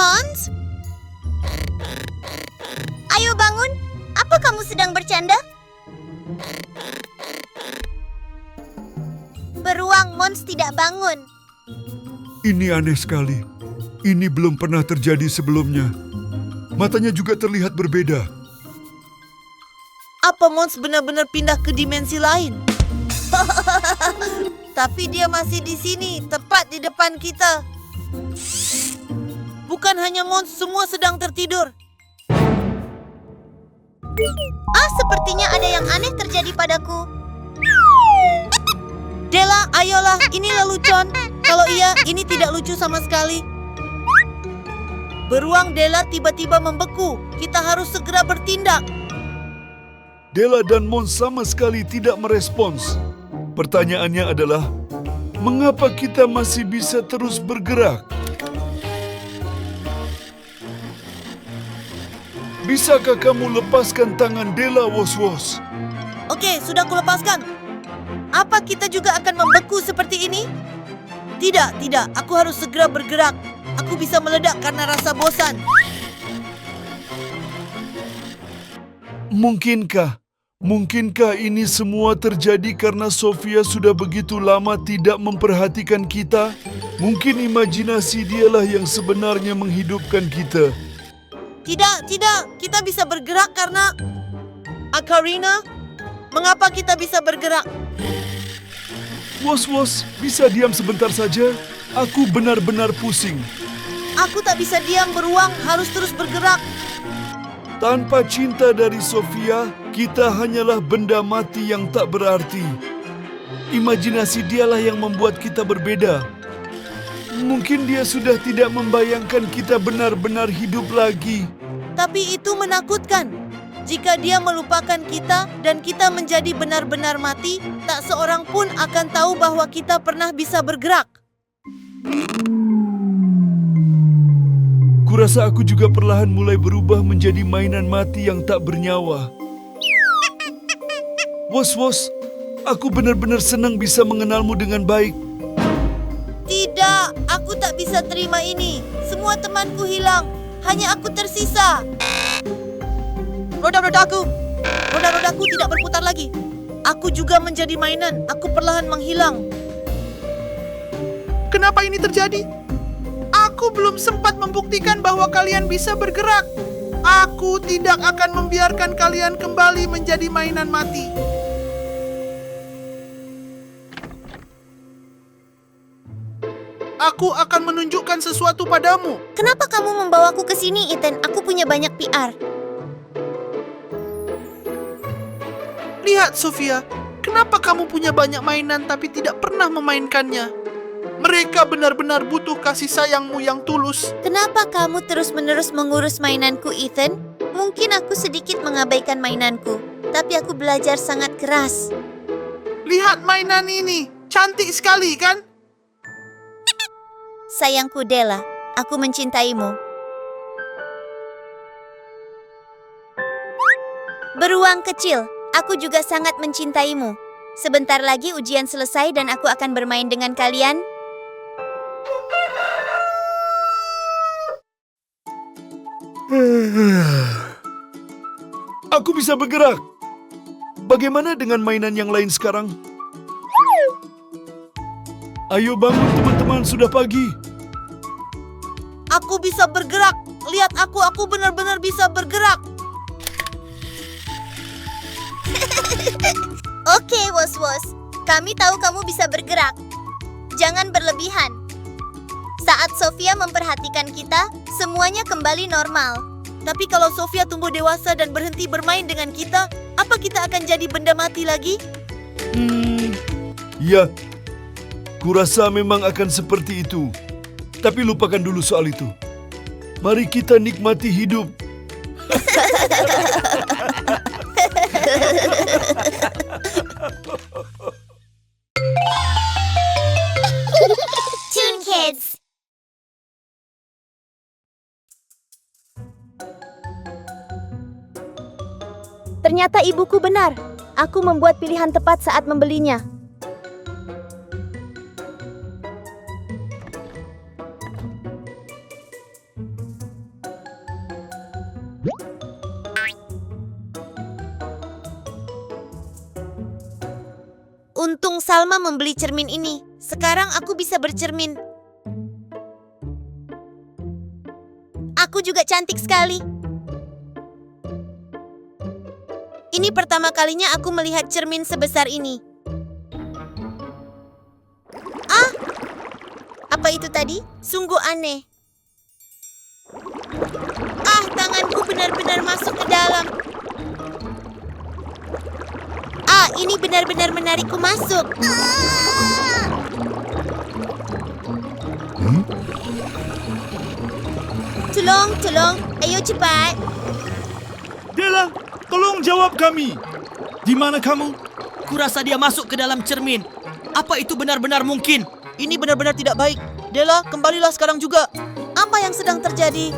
Mons? Ayo bangun. Apa kamu sedang bercanda? Beruang, Mons tidak bangun. Ini aneh sekali. Ini belum pernah terjadi sebelumnya. Matanya juga terlihat berbeda. Apa Mons benar-benar pindah ke dimensi lain? Tapi dia masih di sini, tepat di depan kita. Bukan hanya Mons, semua sedang tertidur. Sepertinya ada yang aneh terjadi padaku. Della, ayolah, ini lelucon. Kalau iya, ini tidak lucu sama sekali. Beruang Della tiba-tiba membeku. Kita harus segera bertindak. Della dan Mons sama sekali tidak merespons. Pertanyaannya adalah, mengapa kita masih bisa terus bergerak? Bisakah kamu lepaskan tangan Della, Wos-Wos? Oke, sudah kulepaskan. Apa kita juga akan membeku seperti ini? Tidak, tidak. Aku harus segera bergerak. Aku bisa meledak karena rasa bosan. Mungkinkah ini semua terjadi karena Sofia sudah begitu lama tidak memperhatikan kita? Mungkin imajinasi dialah yang sebenarnya menghidupkan kita. Tidak, kita bisa bergerak karena... Akarina, mengapa kita bisa bergerak? Wos-Wos, bisa diam sebentar saja? Aku benar-benar pusing. Aku tak bisa diam, beruang, harus terus bergerak. Tanpa cinta dari Sofia, kita hanyalah benda mati yang tak berarti. Imajinasi dialah yang membuat kita berbeda. Mungkin dia sudah tidak membayangkan kita benar-benar hidup lagi. Tapi itu menakutkan. Jika dia melupakan kita dan kita menjadi benar-benar mati, tak seorang pun akan tahu bahwa kita pernah bisa bergerak. Kurasa aku juga perlahan mulai berubah menjadi mainan mati yang tak bernyawa. Wos-Wos, aku benar-benar senang bisa mengenalmu dengan baik. Tidak, aku tak bisa terima ini. Semua temanku hilang. Hanya aku tersisa. Roda-rodaku tidak berputar lagi. Aku juga menjadi mainan. Aku perlahan menghilang. Kenapa ini terjadi? Aku belum sempat membuktikan bahwa kalian bisa bergerak. Aku tidak akan membiarkan kalian kembali menjadi mainan mati. Aku akan menunjukkan sesuatu padamu. Kenapa kamu membawaku ke sini, Ethan? Aku punya banyak PR. Lihat, Sofia. Kenapa kamu punya banyak mainan tapi tidak pernah memainkannya? Mereka benar-benar butuh kasih sayangmu yang tulus. Kenapa kamu terus-menerus mengurus mainanku, Ethan? Mungkin aku sedikit mengabaikan mainanku, tapi aku belajar sangat keras. Lihat mainan ini. Cantik sekali, kan? Sayangku Della, aku mencintaimu. Beruang kecil, aku juga sangat mencintaimu. Sebentar lagi ujian selesai dan aku akan bermain dengan kalian. Aku bisa bergerak. Bagaimana dengan mainan yang lain sekarang? Ayo bangun teman-teman, sudah pagi. Aku bisa bergerak. Lihat aku benar-benar bisa bergerak. Oke, Wos-Wos. Kami tahu kamu bisa bergerak. Jangan berlebihan. Saat Sofia memperhatikan kita, semuanya kembali normal. Tapi kalau Sofia tumbuh dewasa dan berhenti bermain dengan kita, apa kita akan jadi benda mati lagi? Ya, kurasa memang akan seperti itu. Tapi lupakan dulu soal itu. Mari kita nikmati hidup. Toon Kids. Ternyata ibuku benar. Aku membuat pilihan tepat saat membelinya. Untung Salma membeli cermin ini. Sekarang aku bisa bercermin. Aku juga cantik sekali. Ini pertama kalinya aku melihat cermin sebesar ini. Ah, apa itu tadi? Sungguh aneh. Ah, tanganku benar-benar masuk ke dalam. Ah, ini benar-benar menarikku masuk. Tolong, ayo cepat. Della, tolong jawab kami. Di mana kamu? Kurasa dia masuk ke dalam cermin. Apa itu benar-benar mungkin? Ini benar-benar tidak baik. Della, kembalilah sekarang juga. Apa yang sedang terjadi?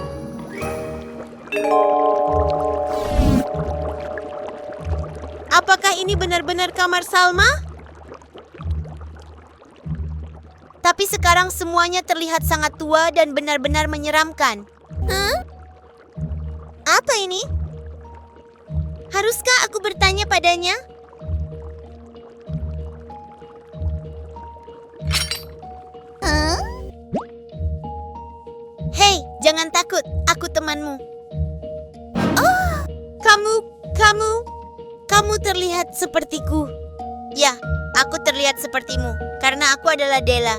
Apakah ini benar-benar kamar Salma? Tapi sekarang semuanya terlihat sangat tua dan benar-benar menyeramkan. Hah? Apa ini? Haruskah aku bertanya padanya? Hah? Hei, jangan takut. Aku temanmu. Oh, kamu terlihat sepertiku. Ya, aku terlihat sepertimu karena aku adalah Della.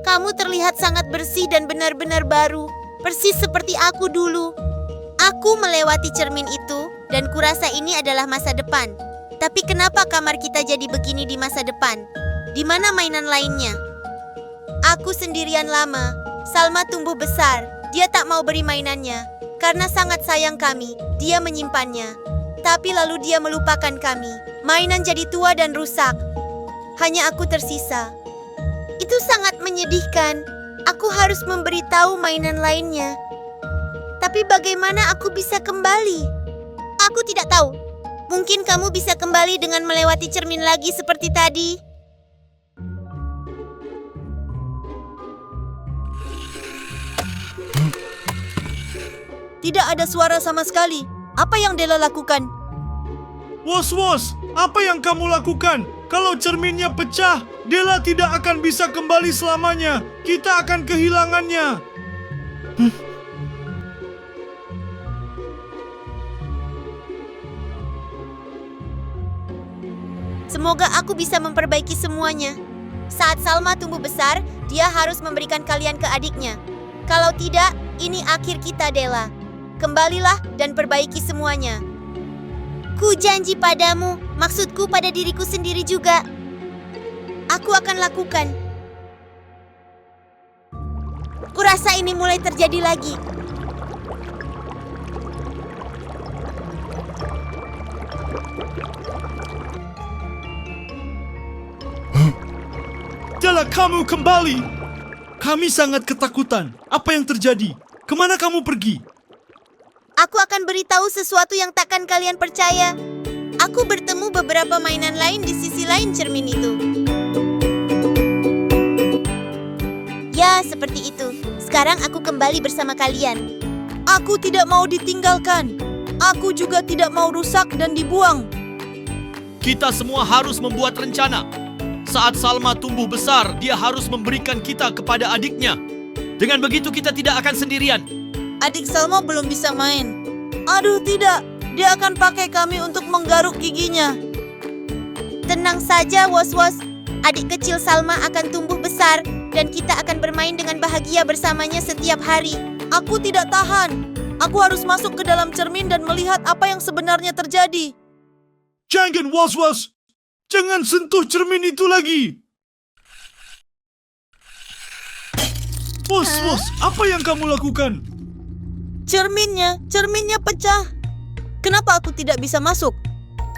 Kamu terlihat sangat bersih dan benar-benar baru, persis seperti aku dulu. Aku melewati cermin itu dan kurasa ini adalah masa depan. Tapi kenapa kamar kita jadi begini di masa depan? Di mana mainan lainnya? Aku sendirian lama. Salma tumbuh besar. Dia tak mau beri mainannya. Karena sangat sayang kami, dia menyimpannya. Tapi lalu dia melupakan kami. Mainan jadi tua dan rusak. Hanya aku tersisa. Itu sangat menyedihkan. Aku harus memberitahu mainan lainnya. Tapi bagaimana aku bisa kembali? Aku tidak tahu. Mungkin kamu bisa kembali dengan melewati cermin lagi seperti tadi. Tidak ada suara sama sekali. Apa yang Della lakukan? Was-was, apa yang kamu lakukan? Kalau cerminnya pecah, Della tidak akan bisa kembali selamanya. Kita akan kehilangannya. Semoga aku bisa memperbaiki semuanya. Saat Salma tumbuh besar, dia harus memberikan kalian ke adiknya. Kalau tidak, ini akhir kita, Della. Kembalilah dan perbaiki semuanya. Ku janji padamu, maksudku pada diriku sendiri juga. Aku akan lakukan. Kurasa ini mulai terjadi lagi. Della, kamu kembali. Kami sangat ketakutan. Apa yang terjadi? Kemana kamu pergi? Aku akan beritahu sesuatu yang takkan kalian percaya. Aku bertemu beberapa mainan lain di sisi lain cermin itu. Ya, seperti itu. Sekarang aku kembali bersama kalian. Aku tidak mau ditinggalkan. Aku juga tidak mau rusak dan dibuang. Kita semua harus membuat rencana. Saat Salma tumbuh besar, dia harus memberikan kita kepada adiknya. Dengan begitu kita tidak akan sendirian. Adik Salma belum bisa main. Aduh, tidak. Dia akan pakai kami untuk menggaruk giginya. Tenang saja, Was-Was. Adik kecil Salma akan tumbuh besar dan kita akan bermain dengan bahagia bersamanya setiap hari. Aku tidak tahan. Aku harus masuk ke dalam cermin dan melihat apa yang sebenarnya terjadi. Jangan, Was-Was. Jangan sentuh cermin itu lagi. Was-Was, apa yang kamu lakukan? Cerminnya pecah. Kenapa aku tidak bisa masuk?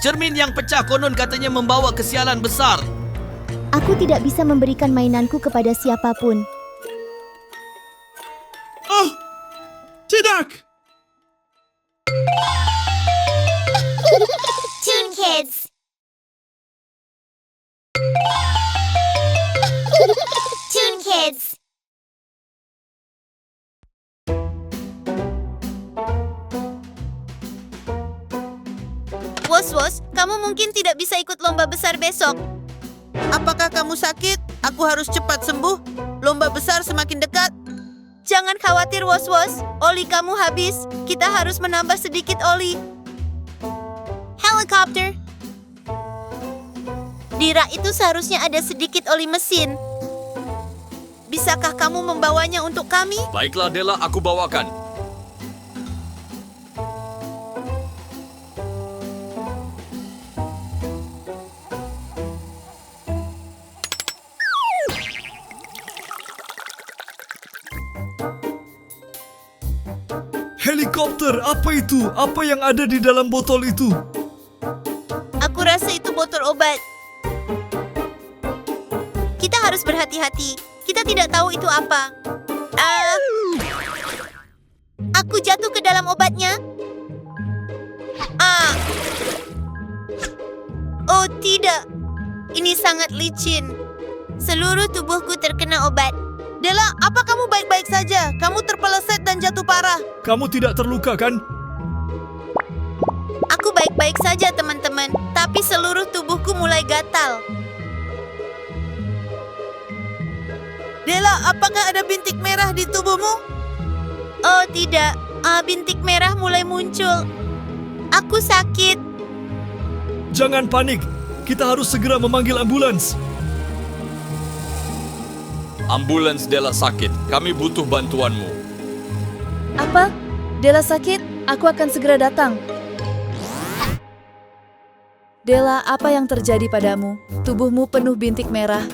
Cermin yang pecah konon katanya membawa kesialan besar. Aku tidak bisa memberikan mainanku kepada siapapun. Oh, tidak. Toon Kids. Toon Kids. Was-was, kamu mungkin tidak bisa ikut lomba besar besok. Apakah kamu sakit? Aku harus cepat sembuh. Lomba besar semakin dekat. Jangan khawatir, Was-was. Oli kamu habis. Kita harus menambah sedikit oli. Helikopter. Di rak itu seharusnya ada sedikit oli mesin. Bisakah kamu membawanya untuk kami? Baiklah Della, aku bawakan. Helikopter, apa itu? Apa yang ada di dalam botol itu? Aku rasa itu botol obat. Kita harus berhati-hati. Kita tidak tahu itu apa. Aku jatuh ke dalam obatnya. Oh tidak. Ini sangat licin. Seluruh tubuhku terkena obat. Della, apa kamu baik-baik saja? Kamu terpeleset dan jatuh parah. Kamu tidak terluka kan? Aku baik-baik saja, teman-teman. Tapi seluruh tubuhku mulai gatal. Della, apakah ada bintik merah di tubuhmu? Oh tidak. Bintik merah mulai muncul. Aku sakit. Jangan panik. Kita harus segera memanggil ambulans. Ambulans Della sakit. Kami butuh bantuanmu. Apa? Della sakit? Aku akan segera datang. Della, apa yang terjadi padamu? Tubuhmu penuh bintik merah.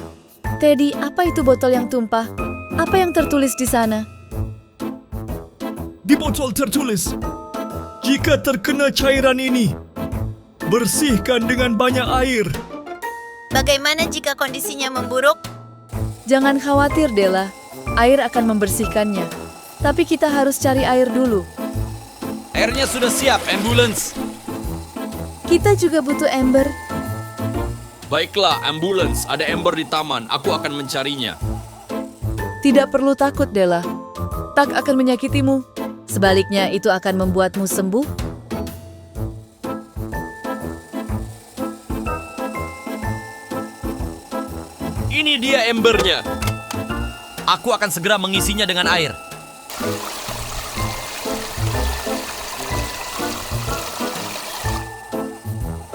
Teddy, apa itu botol yang tumpah? Apa yang tertulis di sana? Di botol tertulis, jika terkena cairan ini, bersihkan dengan banyak air. Bagaimana jika kondisinya memburuk? Jangan khawatir, Della. Air akan membersihkannya. Tapi kita harus cari air dulu. Airnya sudah siap, ambulans. Kita juga butuh ember. Baiklah, ambulans. Ada ember di taman. Aku akan mencarinya. Tidak perlu takut, Della. Tak akan menyakitimu. Sebaliknya, itu akan membuatmu sembuh. Ini dia embernya. Aku akan segera mengisinya dengan air.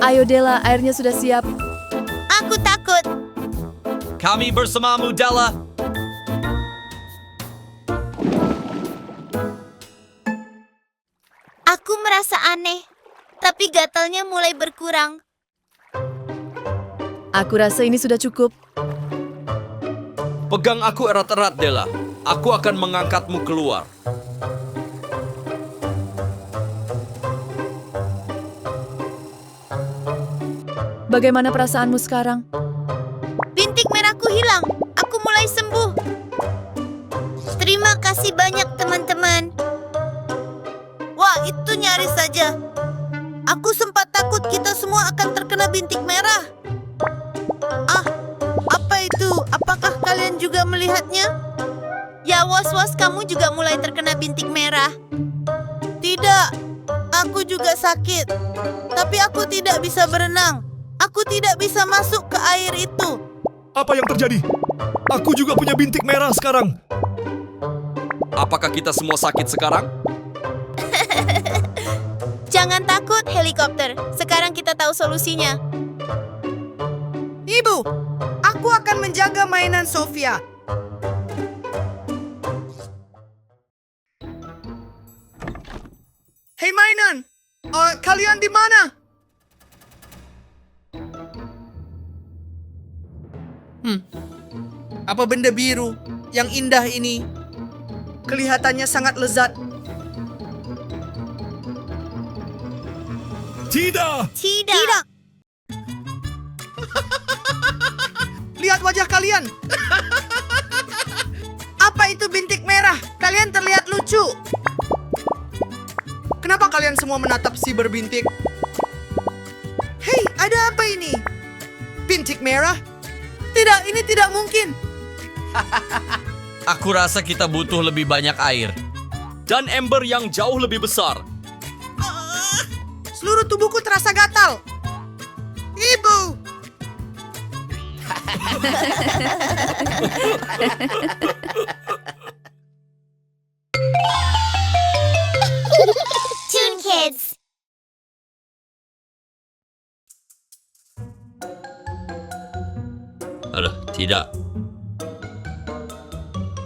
Ayo, Della, airnya sudah siap. Aku takut. Kami bersamamu, Della. Aku merasa aneh. Tapi gatalnya mulai berkurang. Aku rasa ini sudah cukup. Pegang aku erat-erat, Della. Aku akan mengangkatmu keluar. Bagaimana perasaanmu sekarang? Bintik merahku hilang. Aku mulai sembuh. Terima kasih banyak, teman-teman. Wah, itu nyaris saja. Aku sempat takut kita semua akan terkena bintik merah. Apa itu? Apakah kalian juga melihatnya? Ya, Was-was, kamu juga mulai terkena bintik merah. Tidak, aku juga sakit. Tapi aku tidak bisa berenang. Aku tidak bisa masuk ke air itu. Apa yang terjadi? Aku juga punya bintik merah sekarang. Apakah kita semua sakit sekarang? Jangan takut, helikopter. Sekarang kita tahu solusinya. Ibu, aku akan menjaga mainan Sofia. Hei mainan, kalian di mana? Apa benda biru yang indah ini? Kelihatannya sangat lezat. Tidak! Tidak. Lihat wajah kalian. Apa itu bintik merah? Kalian terlihat lucu. Kenapa kalian semua menatap si berbintik? Hei, ada apa ini? Bintik merah? Tidak, ini tidak mungkin. Aku rasa kita butuh lebih banyak air. Dan ember yang jauh lebih besar. Seluruh tubuhku terasa gatal. Ibu! Toon Kids. Aduh, tidak.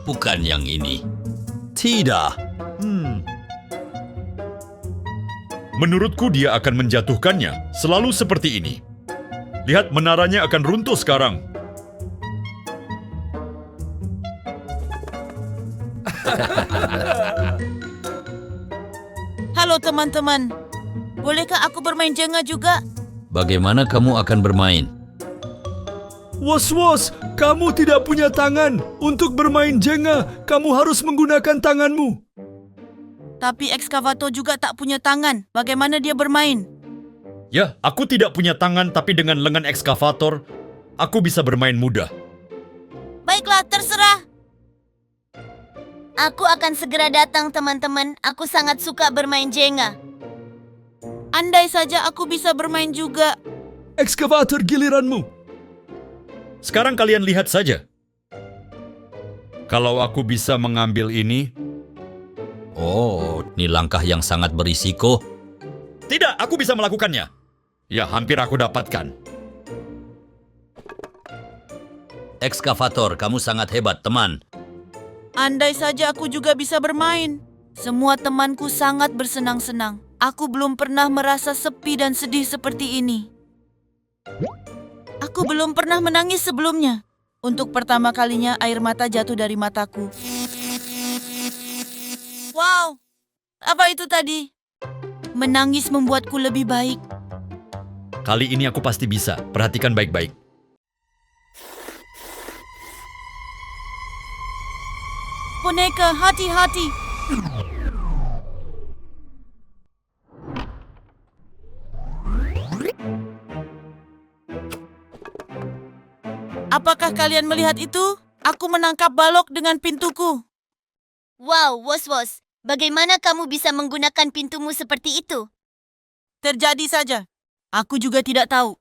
Bukan yang ini. Tidak. Menurutku dia akan menjatuhkannya, selalu seperti ini. Lihat, menaranya akan runtuh sekarang. Halo teman-teman. Bolehkah aku bermain Jenga juga? Bagaimana kamu akan bermain? Was-was, kamu tidak punya tangan. Untuk bermain Jenga, kamu harus menggunakan tanganmu. Tapi ekskavator juga tak punya tangan. Bagaimana dia bermain? Ya, aku tidak punya tangan, tapi dengan lengan ekskavator, aku bisa bermain mudah. Baiklah, terserah. Aku akan segera datang, teman-teman. Aku sangat suka bermain Jenga. Andai saja aku bisa bermain juga. Ekskavator giliranmu. Sekarang kalian lihat saja. Kalau aku bisa mengambil ini... Oh, ini langkah yang sangat berisiko. Tidak, aku bisa melakukannya. Ya, hampir aku dapatkan. Ekskavator, kamu sangat hebat, teman. Andai saja aku juga bisa bermain. Semua temanku sangat bersenang-senang. Aku belum pernah merasa sepi dan sedih seperti ini. Aku belum pernah menangis sebelumnya. Untuk pertama kalinya air mata jatuh dari mataku. Wow, apa itu tadi? Menangis membuatku lebih baik. Kali ini aku pasti bisa. Perhatikan baik-baik. Boneka, hati-hati. Apakah kalian melihat itu? Aku menangkap balok dengan pintuku. Wow, Was-Was. Bagaimana kamu bisa menggunakan pintumu seperti itu? Terjadi saja. Aku juga tidak tahu.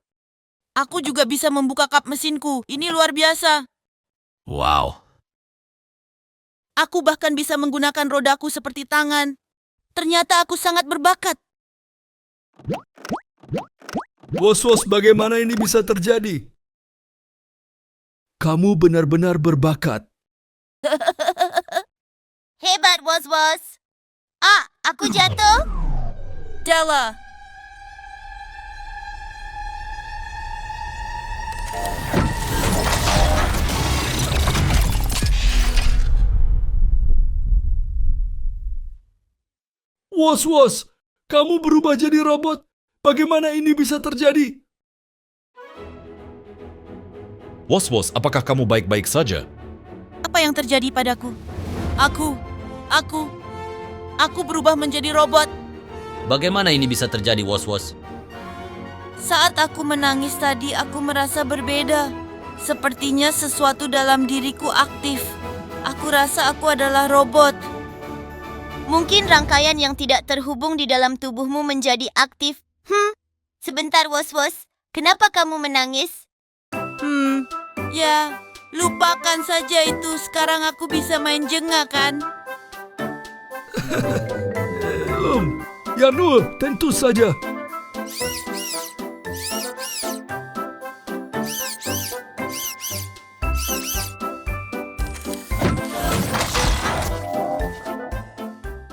Aku juga bisa membuka kap mesinku. Ini luar biasa. Wow. Aku bahkan bisa menggunakan rodaku seperti tangan. Ternyata aku sangat berbakat. Was-was, bagaimana ini bisa terjadi? Kamu benar-benar berbakat. Hebat, Was-Was. Ah, aku jatuh? Della. Was-was, kamu berubah jadi robot. Bagaimana ini bisa terjadi? Was-was, apakah kamu baik-baik saja? Apa yang terjadi padaku? Aku berubah menjadi robot. Bagaimana ini bisa terjadi, Was-Was? Saat aku menangis tadi, aku merasa berbeda. Sepertinya sesuatu dalam diriku aktif. Aku rasa aku adalah robot. Mungkin rangkaian yang tidak terhubung di dalam tubuhmu menjadi aktif. Sebentar, Was-Was. Kenapa kamu menangis? Ya, lupakan saja itu. Sekarang aku bisa main Jenga, kan? Ya Nur, tentu saja.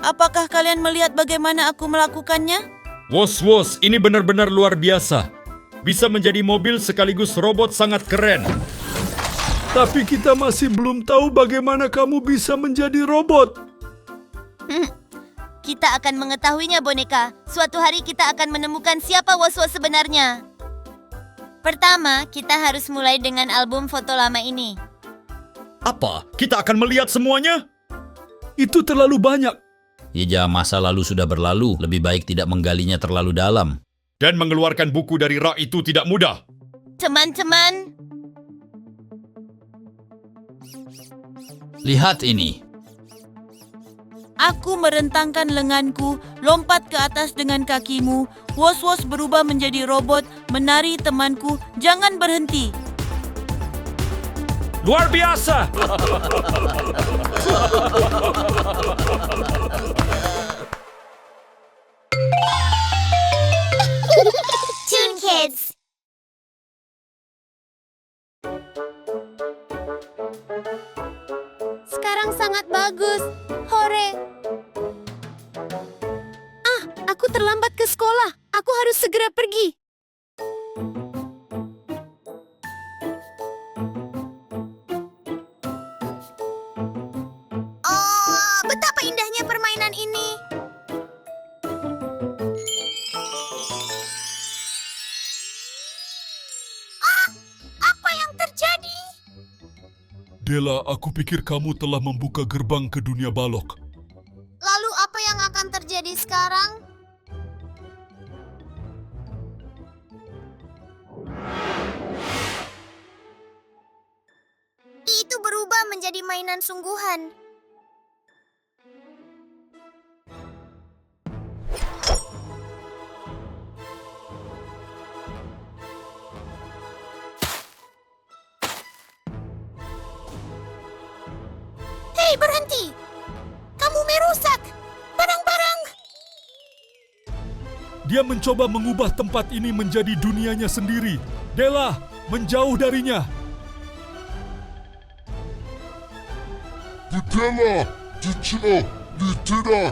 Apakah kalian melihat bagaimana aku melakukannya? Was-was, ini benar-benar luar biasa. Bisa menjadi mobil sekaligus robot sangat keren. Tapi kita masih belum tahu bagaimana kamu bisa menjadi robot. Kita akan mengetahuinya, boneka. Suatu hari kita akan menemukan siapa Was-Was sebenarnya. Pertama, kita harus mulai dengan album foto lama ini. Apa? Kita akan melihat semuanya? Itu terlalu banyak. Ya, masa lalu sudah berlalu. Lebih baik tidak menggalinya terlalu dalam. Dan mengeluarkan buku dari rak itu tidak mudah. Teman-teman, Lihat ini. Aku merentangkan lenganku, lompat ke atas dengan kakimu. Wos-wos berubah menjadi robot, menari temanku. Jangan berhenti. Luar biasa! Toon Kids. Sekarang sangat bagus. Hore. Aku terlambat ke sekolah. Aku harus segera pergi. Oh, betapa indahnya permainan ini. Apa yang terjadi? Della, aku pikir kamu telah membuka gerbang ke dunia balok. Lalu apa yang akan terjadi sekarang? Itu berubah menjadi mainan sungguhan. Hei, berhenti! Kamu merusak barang-barang. Dia mencoba mengubah tempat ini menjadi dunianya sendiri. Della, menjauh darinya. Della, tidak.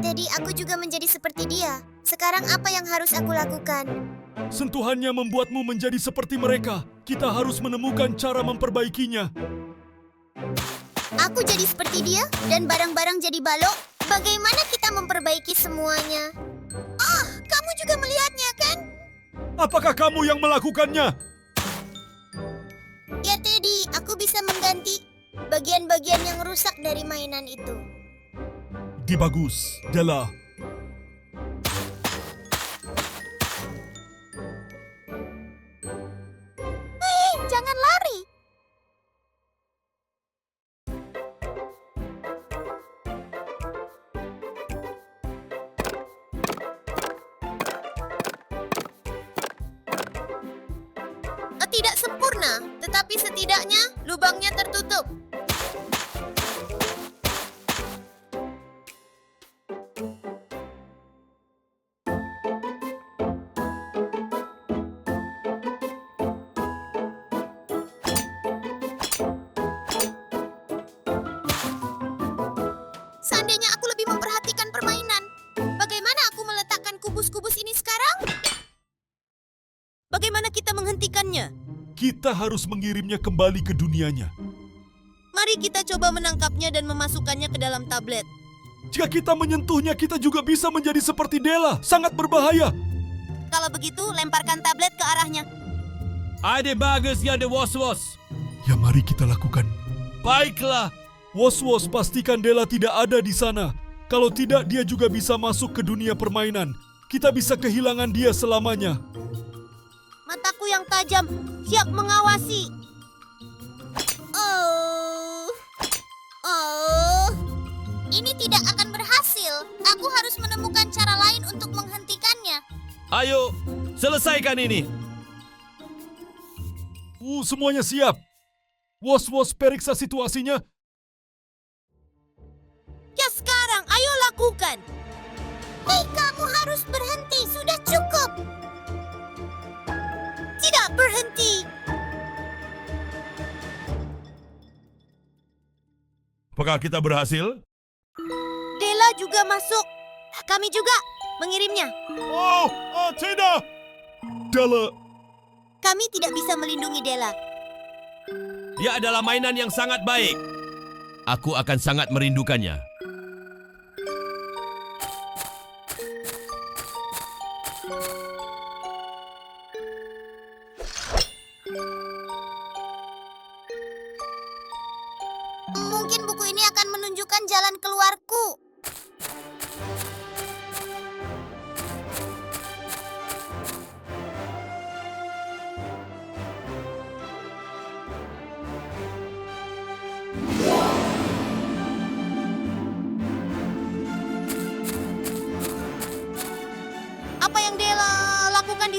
Jadi aku juga menjadi seperti dia. Sekarang apa yang harus aku lakukan? Sentuhannya membuatmu menjadi seperti mereka. Kita harus menemukan cara memperbaikinya. Aku jadi seperti dia dan barang-barang jadi balok. Bagaimana kita memperbaiki semuanya? Oh, kamu juga melihatnya kan? Apakah kamu yang melakukannya? Ya Teddy, aku bisa mengganti bagian-bagian yang rusak dari mainan itu. Bagus, Della. Hei, jangan lari. Tidak sempurna, tetapi setidaknya lubangnya tertutup. Seandainya aku lebih memperhatikan permainan, bagaimana aku meletakkan kubus-kubus ini sekarang? Bagaimana kita menghentikannya? Kita harus mengirimnya kembali ke dunianya. Mari kita coba menangkapnya dan memasukkannya ke dalam tablet. Jika kita menyentuhnya, kita juga bisa menjadi seperti Della. Sangat berbahaya. Kalau begitu, lemparkan tablet ke arahnya. Ide bagus ya, The Was-Was. Ya, mari kita lakukan. Baiklah. Wos-wos, pastikan Della tidak ada di sana. Kalau tidak, dia juga bisa masuk ke dunia permainan. Kita bisa kehilangan dia selamanya. Mataku yang tajam, siap mengawasi. Ini tidak akan berhasil. Aku harus menemukan cara lain untuk menghentikannya. Ayo, selesaikan ini. Semuanya siap. Wos-wos, periksa situasinya. Ya sekarang, ayo lakukan. Hei, kamu harus berhenti. Sudah cukup. Tidak berhenti. Apakah kita berhasil? Della juga masuk. Kami juga mengirimnya. Tidak. Della, Kami tidak bisa melindungi Della. Dia adalah mainan yang sangat baik. Aku akan sangat merindukannya. Mungkin buku ini akan menunjukkan jalan keluarku.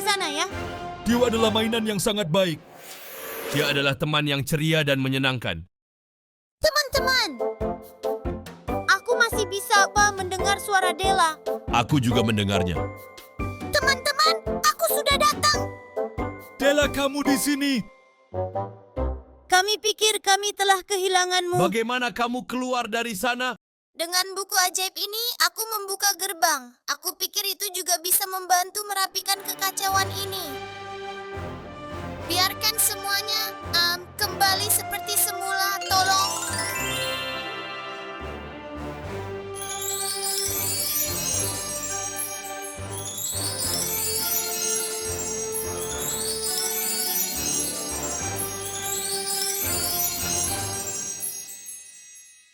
di sana ya. Dia adalah mainan yang sangat baik. Dia adalah teman yang ceria dan menyenangkan. Teman-teman, aku masih bisa mendengar suara Della. Aku juga mendengarnya. Teman-teman, aku sudah datang. Della, kamu di sini. Kami pikir kami telah kehilanganmu. Bagaimana kamu keluar dari sana? Dengan buku ajaib ini, aku membuka gerbang. Aku pikir itu juga bisa membantu merapikan kekacauan ini. Biarkan semuanya kembali seperti semula, tolong.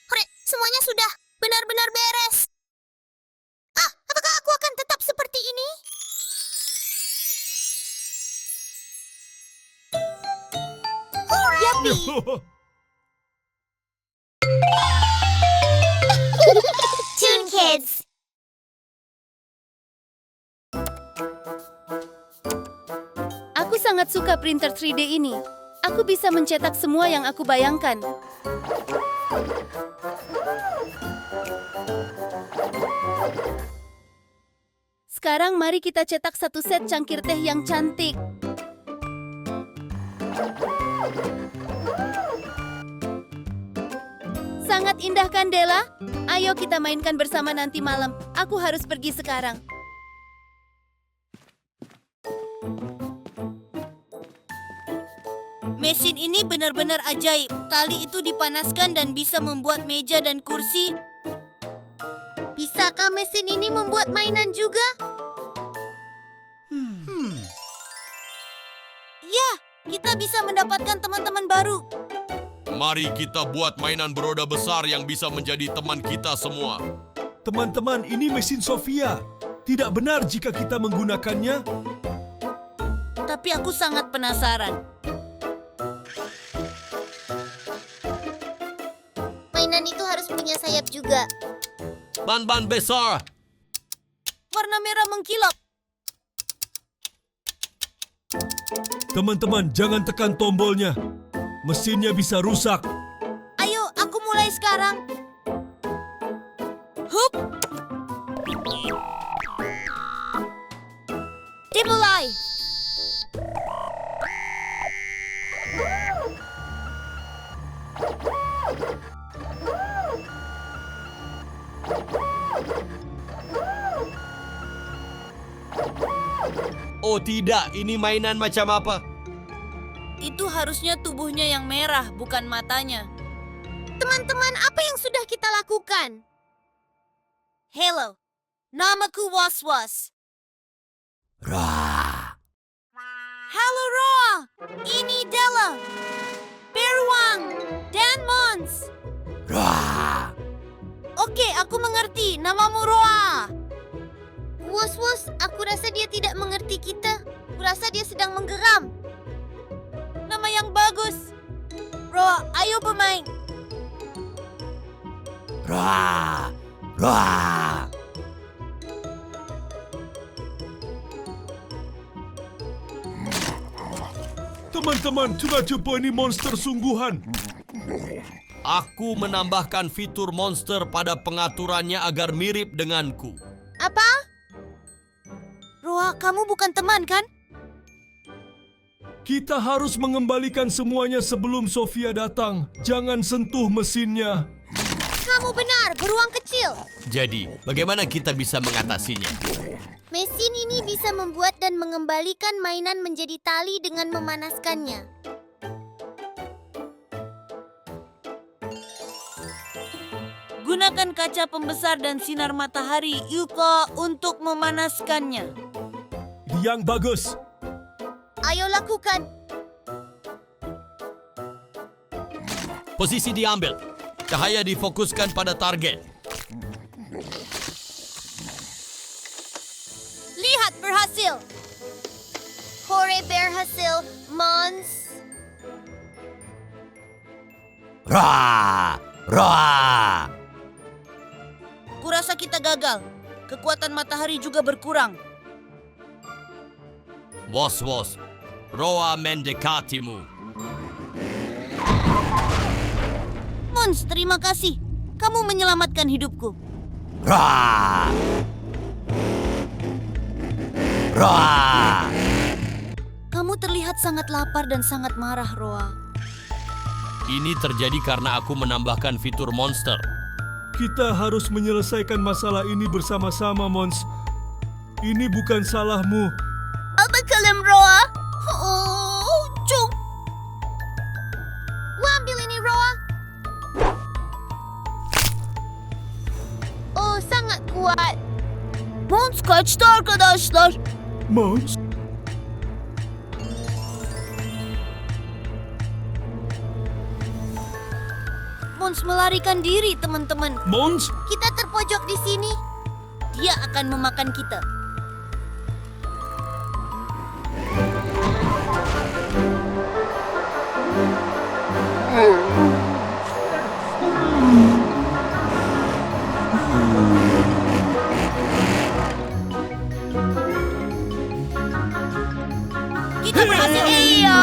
Hore, semuanya sudah benar-benar beres. Apakah aku akan tetap seperti ini? Yapi! Toon Kids. Aku sangat suka printer 3D ini. Aku bisa mencetak semua yang aku bayangkan. Sekarang mari kita cetak satu set cangkir teh yang cantik. Sangat indah kan, Della? Ayo kita mainkan bersama nanti malam. Aku harus pergi sekarang. Mesin ini benar-benar ajaib. Tali itu dipanaskan dan bisa membuat meja dan kursi. Bisakah mesin ini membuat mainan juga? Ya, kita bisa mendapatkan teman-teman baru. Mari kita buat mainan beroda besar yang bisa menjadi teman kita semua. Teman-teman, ini mesin Sofia. Tidak benar jika kita menggunakannya. Tapi aku sangat penasaran. Mainan itu harus punya sayap juga. Ban-ban besar. Warna merah mengkilap. Teman-teman, jangan tekan tombolnya. Mesinnya bisa rusak. Ayo, aku mulai sekarang. Hup! Dimulai! Oh tidak, ini mainan macam apa? Itu harusnya tubuhnya yang merah, bukan matanya. Teman-teman, apa yang sudah kita lakukan? Hello, namaku Was-Was. Halo Roa, ini Della, Beruang, dan Mons. Oke, aku mengerti. Namamu Roa. Was-was, aku rasa dia tidak mengerti kita. Kurasa dia sedang menggeram. Nama yang bagus. Roa, ayo bermain. Teman-teman, coba ini monster sungguhan. Aku menambahkan fitur monster pada pengaturannya agar mirip denganku. Apa? Roa, kamu bukan teman, kan? Kita harus mengembalikan semuanya sebelum Sofia datang. Jangan sentuh mesinnya. Kamu benar, beruang kecil. Jadi, bagaimana kita bisa mengatasinya? Mesin ini bisa membuat dan mengembalikan mainan menjadi tali dengan memanaskannya. Gunakan kaca pembesar dan sinar matahari, Yuka, untuk memanaskannya. Yang bagus. Ayo lakukan. Posisi diambil. Cahaya difokuskan pada target. Lihat, berhasil. Hore, berhasil. Mons. Kurasa kita gagal. Kekuatan matahari juga berkurang. Wos-wos, Roa mendekatimu. Mons, terima kasih. Kamu menyelamatkan hidupku. Roa! Roa! Kamu terlihat sangat lapar dan sangat marah, Roa. Ini terjadi karena aku menambahkan fitur monster. Kita harus menyelesaikan masalah ini bersama-sama, Mons. Ini bukan salahmu. Apa kalian, Roa? Oh, cung. Ambil ini, Roa. Oh, sangat kuat. Mons kaçtı arkadaşlar. Mons? Mons melarikan diri, teman-teman. Mons? Kita terpojok di sini. Dia akan memakan kita. Kita berhasil. Iya.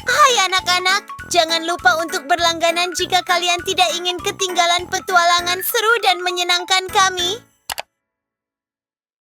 Hai anak-anak, jangan lupa untuk berlangganan jika kalian tidak ingin ketinggalan petualangan seru dan menyenangkan kami.